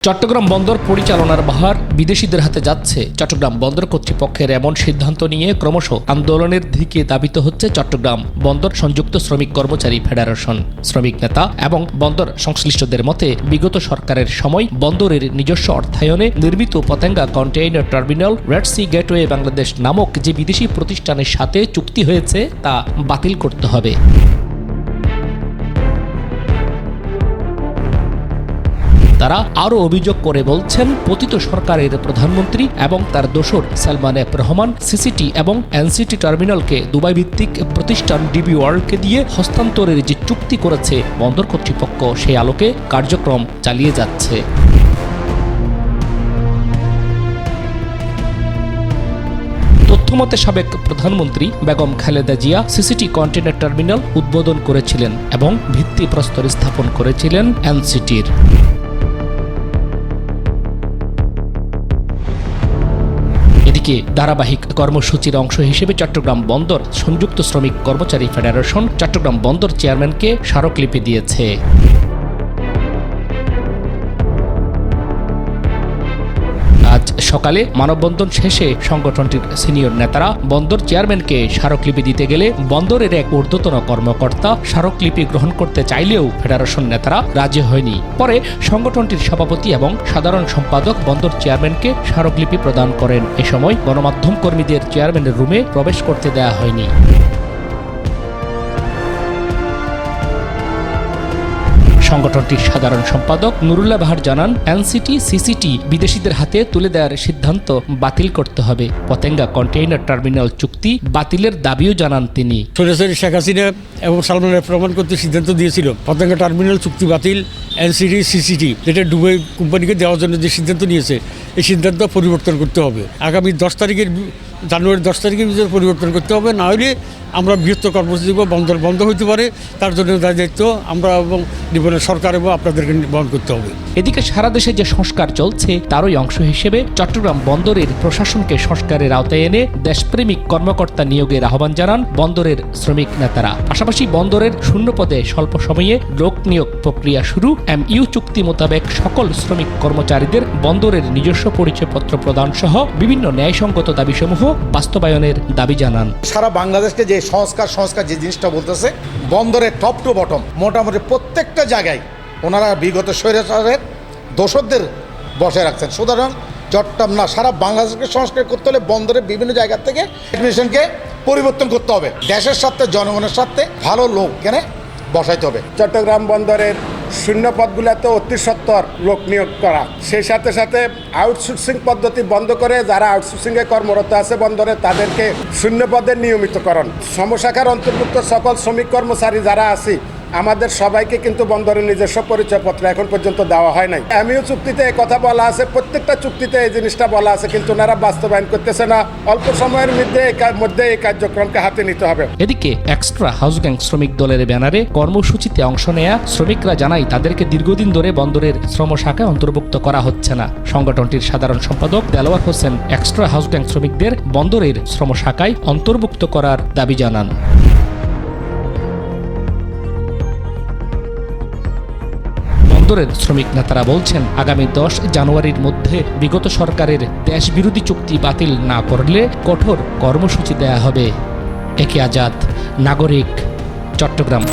চট্টগ্রাম বন্দর পরিচালনার ভার বিদেশিদের হাতে যাচ্ছে। চট্টগ্রাম বন্দর কর্তৃপক্ষের এমন সিদ্ধান্ত নিয়ে ক্রমশ আন্দোলনের দিকে ধাবিত হচ্ছে চট্টগ্রাম বন্দর সংযুক্ত শ্রমিক কর্মচারী ফেডারেশন। শ্রমিক নেতা এবং বন্দর সংশ্লিষ্টদের মতে বিগত সরকারের সময় বন্দরের নিজস্ব অর্থায়নে নির্মিত Patenga container terminal, red sea gateway Bangladesh নামক যে বিদেশি প্রতিষ্ঠানের সাথে চুক্তি হয়েছে তা বাতিল করতে হবে। তারা আরও অভিযোগ করে বলছেন, পতিত সরকারের প্রধানমন্ত্রী এবং তার দোসর সালমান এফ রহমান সিসিটি এবং এনসিটি টার্মিনালকে দুবাই ভিত্তিক প্রতিষ্ঠান ডিবি ওয়ার্ল্ডকে দিয়ে হস্তান্তরের যে চুক্তি করেছে বন্দর কর্তৃপক্ষ, সেই আলোকে কার্যক্রম চালিয়ে যাচ্ছে। তথ্যমতে সাবেক প্রধানমন্ত্রী বেগম খালেদা জিয়া সিসিটি কন্টেইনার টার্মিনাল উদ্বোধন করেছিলেন এবং ভিত্তিপ্রস্তর স্থাপন করেছিলেন এনসিটির। এদিকে ধারাবাহিক কর্মসূচির অংশ হিসেবে চট্টগ্রাম বন্দর সংযুক্ত শ্রমিক কর্মচারী ফেডারেশন চট্টগ্রাম বন্দর চেয়ারম্যানকে স্মারকলিপি দিয়েছে। আজ সকালে মানববন্ধন শেষে সংগঠনটির সিনিয়র নেতারা বন্দর চেয়ারম্যানকে স্মারকলিপি দিতে গেলে বন্দরের এক ঊর্ধ্বতন কর্মকর্তা স্মারকলিপি গ্রহণ করতে চাইলেও ফেডারেশন নেতারা রাজি হয়নি। পরে সংগঠনটির সভাপতি এবং সাধারণ সম্পাদক বন্দর চেয়ারম্যানকে স্মারকলিপি প্রদান করেন। এ সময় গণমাধ্যম কর্মীদের চেয়ারম্যানের রুমে প্রবেশ করতে দেওয়া হয়নি। সংগঠনটির সাধারণ সম্পাদক নুরুল্লাহ বাহার জানান, এনসিটি সিসিটি বিদেশিদের হাতে তুলে দেওয়ার সিদ্ধান্ত বাতিল করতে হবে। পতেঙ্গা কন্টেইনার টার্মিনাল চুক্তি বাতিলের দাবিও জানান তিনি। সরাসরি শেখ হাসিনা এবং সালমান এফ রহমান করতে সিদ্ধান্ত দিয়েছিল পতেঙ্গা টার্মিনাল চুক্তি বাতিল। এনসিটি সিসিটি যেটা দুবাই কোম্পানিকে দেওয়ার জন্য যে সিদ্ধান্ত নিয়েছে, এই সিদ্ধান্ত পরিবর্তন করতে হবে। আগামী জানুয়ারি 10 তারিখের ভিতরে পরিবর্তন করতে হবে, না হলে আমরা বৃহত্তর কর্মসূচি বন্দর বন্ধ হইতে পারে। তার জন্য দায়িত্ব আমরা এবং নিবনের সরকার এবং আপনাদেরকে বহন করতে হবে। এদিকে সারা দেশে যে সংস্কার চলছে তারই অংশ হিসেবে চট্টগ্রাম বন্দরের প্রশাসনকে সংস্কারের আওতায় এনে দেশপ্রেমিক কর্মকর্তা নিয়োগের আহ্বান জানান বন্দরের শ্রমিক নেতারা। পাশাপাশি বন্দরের শূন্য পদে স্বল্প সময়ে লোক নিয়োগ প্রক্রিয়া শুরু, এমইউ চুক্তি মোতাবেক সকল শ্রমিক কর্মচারীদের বন্দরের নিজস্ব পরিচয়পত্র প্রদান সহ বিভিন্ন ন্যায়সঙ্গত দাবিসমূহ বাস্তবায়নের দাবি জানান। সারা বাংলাদেশকে যে সংস্কার যে জিনিসটা বলতেছে, বন্দরের টপ টু বটম মোটামুটি প্রত্যেকটা জায়গায় ওনারা বিগত স্বৈরাচারের দোসরদের বসে রাখছেন। সুতরাং চট্টগ্রাম না, সারা বাংলাদেশকে সংস্কার করতে হলে বন্দরের বিভিন্ন জায়গা থেকে অ্যাডমিনিস্ট্রেশনকে পরিবর্তন করতে হবে। দেশের স্বার্থে, জনগণের স্বার্থে ভালো লোক কেনে বসাইতে হবে। চট্টগ্রাম বন্দরের শূন্য পদগুলোতে অতি সত্বর লোক নিয়োগ করা, সেই সাথে সাথে আউটসোর্সিং পদ্ধতি বন্ধ করে যারা আউটসোর্সিংয়ে কর্মরত আছে বন্দরে তাদেরকে শূন্য পদে নিয়মিতকরণ। সমশাখার অন্তর্ভুক্ত সকল শ্রমিক কর্মচারী যারা আছি আমাদের সবাইকে কিন্তু বন্দরের নিজস্ব পরিচয়পত্র এখন পর্যন্ত দেওয়া হয় নাই। এমইউ চুক্তিতে এই কথা বলা আছে, প্রত্যেকটা চুক্তিতে এই জিনিসটা বলা আছে, কিন্তু ওনারা বাস্তবায়ন করতেছে না। অল্প সময়ের মধ্যে এই কার্যক্রমকে হাতে নিতে হবে। এদিকে এক্সট্রা হাউস গ্যাং শ্রমিক দলের ব্যানারে কর্মসূচিতে অংশ নেয়া শ্রমিকরা জানায় তাদেরকে দীর্ঘদিন ধরে বন্দরের শ্রম শাখায় অন্তর্ভুক্ত করা হচ্ছে না। সংগঠনটির সাধারণ সম্পাদক Delwar Hossain extra house gang শ্রমিকদের বন্দরের শ্রম শাখায় অন্তর্ভুক্ত করার দাবি জানান। বন্দরের শ্রমিক নেতারা বলছেন, আগামী 10 জানুয়ারির মধ্যে বিগত সরকারের দেশবিরোধী চুক্তি বাতিল না করলে কঠোর কর্মসূচি দেয়া হবে। একে আজাদ, নাগরিক, চট্টগ্রাম।